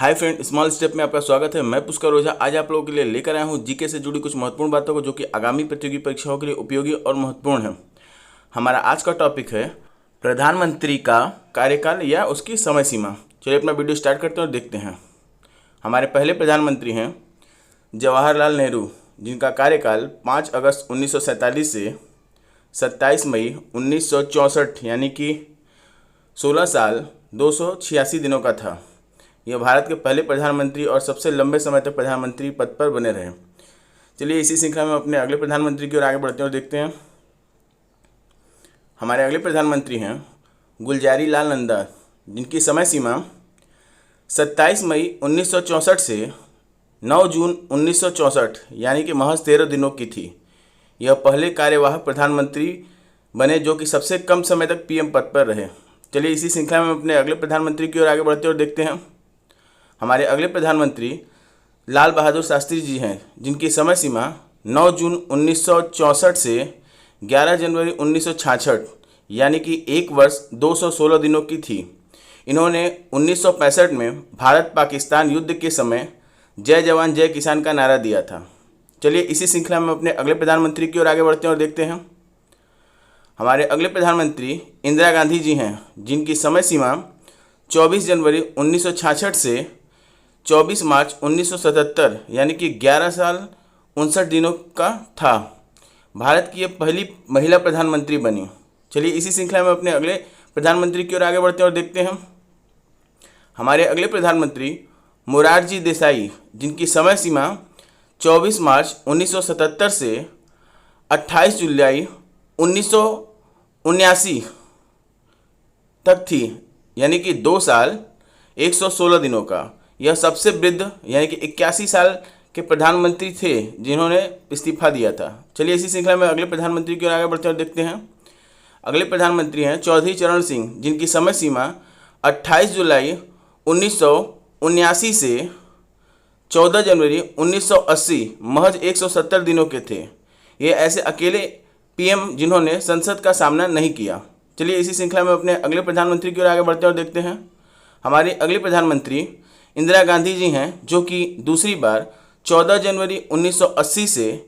Hi friend, small step में आपका स्वागत है। मैं पुष्कर ओझा आज आप लोगों के लिए लेकर आया हूं जीके से जुड़ी कुछ महत्वपूर्ण बातों को जो कि आगामी प्रतियोगी परीक्षाओं के लिए उपयोगी और महत्वपूर्ण है। हमारा आज का टॉपिक है प्रधानमंत्री का कार्यकाल या उसकी समय सीमा। चलिए अपना वीडियो स्टार्ट करते हैं और देखते हैं। हमारे पहले प्रधानमंत्री हैं जवाहरलाल नेहरू, जिनका कार्यकाल 5 अगस्त 1947 से 27 मई 1964 यानी कि 16 साल 286 दिनों का था। यह भारत के पहले प्रधानमंत्री और सबसे लंबे समय तक प्रधानमंत्री पद पर बने रहे। चलिए इसी श्रृंखला में अपने अगले प्रधानमंत्री की ओर आगे बढ़ते हैं और देखते हैं। हमारे अगले प्रधानमंत्री हैं गुलजारी लाल नंदा, जिनकी समय सीमा 27 मई 1964 से 9 जून 1964 यानी कि महज 13 दिनों की थी। यह पहले कार्यवाहक प्रधानमंत्री बने जो कि सबसे कम समय तक पीएम पद पर रहे। चलिए इसी श्रृंखला में अपने अगले प्रधानमंत्री की ओर आगे बढ़ते हैं और देखते हैं। हमारे अगले प्रधानमंत्री लाल बहादुर शास्त्री जी हैं, जिनकी समय सीमा 9 जून 1964 से 11 जनवरी 1966 यानी कि 1 वर्ष 216 दिनों की थी। इन्होंने 1965 में भारत पाकिस्तान युद्ध के समय जय जवान जय किसान का नारा दिया था। चलिए इसी श्रृंखला में अपने अगले प्रधानमंत्री की ओर आगे बढ़ते हैं और देखते हैं। हमारे अगले प्रधानमंत्री इंदिरा गांधी जी हैं, जिनकी समय सीमा 24 जनवरी 1966 से 24 मार्च 1977 यानी कि 11 साल 59 दिनों का था। भारत की यह पहली महिला प्रधानमंत्री बनी। चलिए इसी श्रृंखला में अपने अगले प्रधानमंत्री की ओर आगे बढ़ते हैं और देखते हैं। हमारे अगले प्रधानमंत्री मोरारजी देसाई, जिनकी समय सीमा 24 मार्च 1977 से 28 जुलाई 1979 तक थी, यानी कि 2 साल 116 दिनों का। यह सबसे वृद्ध यानी कि 81 साल के प्रधानमंत्री थे जिन्होंने इस्तीफा दिया था। चलिए इसी श्रृंखला में अगले प्रधानमंत्री की ओर आगे बढ़ते हैं और देखते हैं। अगले प्रधानमंत्री हैं चौधरी चरण सिंह, जिनकी समय सीमा 28 जुलाई 1979 से 14 जनवरी 1980 महज 170 दिनों के थे। ये ऐसे अकेले पीएम जिन्होंने संसद का सामना नहीं किया। चलिए इसी श्रृंखला में अपने अगले प्रधानमंत्री की ओर आगे बढ़ते हैं और देखते हैं। हमारे अगले प्रधानमंत्री इंदिरा गांधी जी हैं, जो कि दूसरी बार 14 जनवरी 1980 से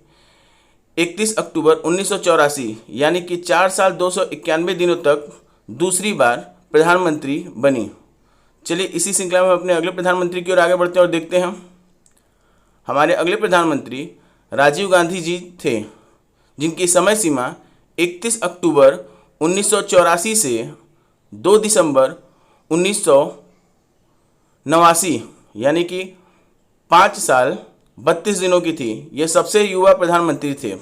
31 अक्टूबर 1984 यानी कि 4 साल 291 दिनों तक दूसरी बार प्रधानमंत्री बनी। चलिए इसी श्रृंखला में अपने अगले प्रधानमंत्री की ओर आगे बढ़ते हैं और देखते हैं। हमारे अगले प्रधानमंत्री राजीव गांधी जी थे, जिनकी समय सीमा 31 अक्टूबर 1984 से 2 दिसंबर 1989 यानी कि 5 साल 32 दिनों की थी। ये सबसे युवा प्रधानमंत्री थे।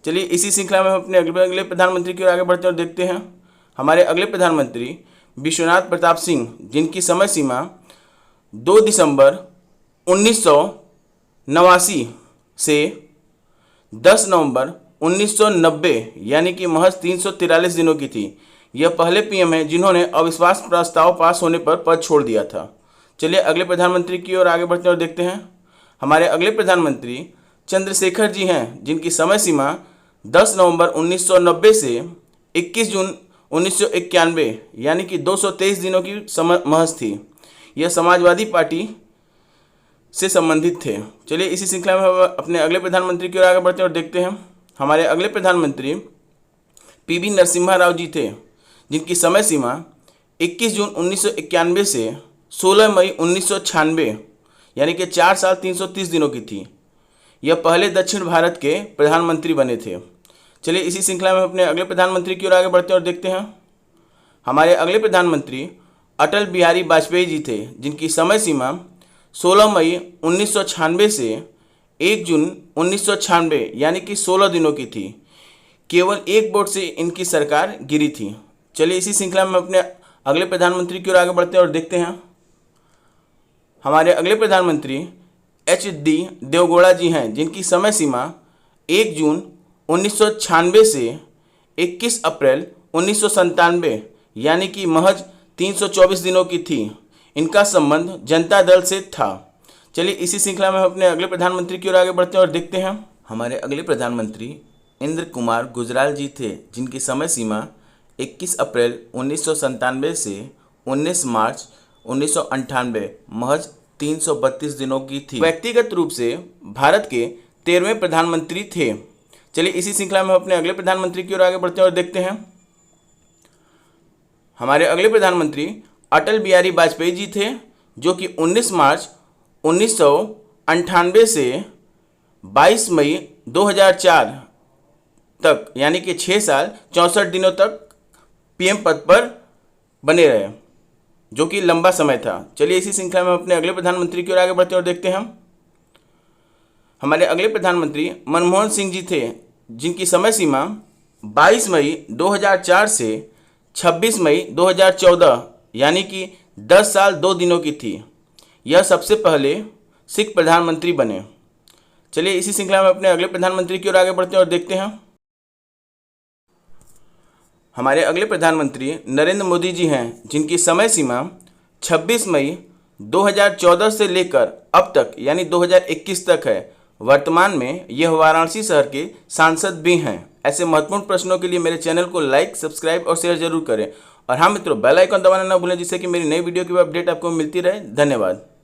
चलिए इसी श्रृंखला में हम अपने अगले प्रधानमंत्री की ओर आगे बढ़ते हैं और देखते हैं। हमारे अगले प्रधानमंत्री विश्वनाथ प्रताप सिंह, जिनकी समय सीमा 2 दिसंबर 1989 से 10 नवंबर 1990 यानी कि महज 343 दिनों की थी। यह पहले पीएम हैं जिन्होंने अविश्वास प्रस्ताव पास होने पर पद छोड़ दिया था। चलिए अगले प्रधानमंत्री की ओर आगे बढ़ते हैं और देखते हैं। हमारे अगले प्रधानमंत्री चंद्रशेखर जी हैं, जिनकी समय सीमा 10 नवंबर 1990 से 21 जून 1991 यानी कि 223 दिनों की महज थी। यह समाजवादी पार्टी से संबंधित थे। चलिए इसी श्रृंखला में हम अपने अगले प्रधानमंत्री की ओर आगे बढ़ते हैं और देखते हैं। हमारे अगले प्रधानमंत्री पीवी नरसिम्हा राव जी थे, जिनकी समय सीमा 21 जून 1991 से 16 मई 1996 यानी कि 4 साल 330 दिनों की थी। यह पहले दक्षिण भारत के प्रधानमंत्री बने थे। चलिए इसी श्रृंखला में अपने अगले प्रधानमंत्री की ओर आगे बढ़ते हैं और देखते हैं। हमारे अगले प्रधानमंत्री अटल बिहारी वाजपेयी जी थे, जिनकी समय सीमा 16 मई 1996 से 1 जून 1996 यानी कि 16 दिनों की थी। केवल एक वोट से इनकी सरकार गिरी थी। चलिए इसी श्रृंखला में अपने अगले प्रधानमंत्री की ओर आगे बढ़ते हैं और देखते हैं। हमारे अगले प्रधानमंत्री HD देवगौड़ा जी हैं, जिनकी समय सीमा 1 जून 1996 से 21 अप्रैल 1997 यानी कि महज 324 दिनों की थी। इनका संबंध जनता दल से था। चलिए इसी श्रृंखला में हम अपने अगले प्रधानमंत्री की ओर आगे बढ़ते हैं और देखते हैं। हमारे अगले प्रधानमंत्री इंद्र कुमार गुजराल जी थे, जिनकी समय सीमा 21 अप्रैल 1997 से 19 मार्च 1998 महज 332 दिनों की थी। व्यक्तिगत रूप से भारत के 13वें प्रधानमंत्री थे। चलिए इसी श्रृंखला में हम अपने अगले प्रधानमंत्री की ओर आगे बढ़ते हैं और देखते हैं। हमारे अगले प्रधानमंत्री अटल बिहारी वाजपेयी जी थे, जो कि 19 मार्च 1998 से 22 मई 2004 तक, यानी कि 6 साल 64 दिनों तक पीएम पद पर बने रहे, जो कि लंबा समय था। चलिए इसी श्रृंखला में अपने अगले प्रधानमंत्री की ओर आगे बढ़ते हैं और देखते हैं। हमारे अगले प्रधानमंत्री मनमोहन सिंह जी थे, जिनकी समय सीमा 22 मई 2004 से 26 मई 2014, यानी कि 10 साल 2 दिनों की थी। यह सबसे पहले सिख प्रधानमंत्री बने। चलिए इसी श्रृंखला में अपने अगले प्रधानमंत्री की ओर आगे बढ़ते हैं और देखते हैं। हमारे अगले प्रधानमंत्री नरेंद्र मोदी जी हैं, जिनकी समय सीमा 26 मई 2014 से लेकर अब तक, यानी 2021 तक है। वर्तमान में यह वाराणसी शहर के सांसद भी हैं। ऐसे महत्वपूर्ण प्रश्नों के लिए मेरे चैनल को लाइक, सब्सक्राइब और शेयर जरूर करें। और हाँ मित्रों, बेल आइकन दबाना ना भूलें, जिससे कि मेरी नई वीडियो की अपडेट आपको मिलती रहे। धन्यवाद।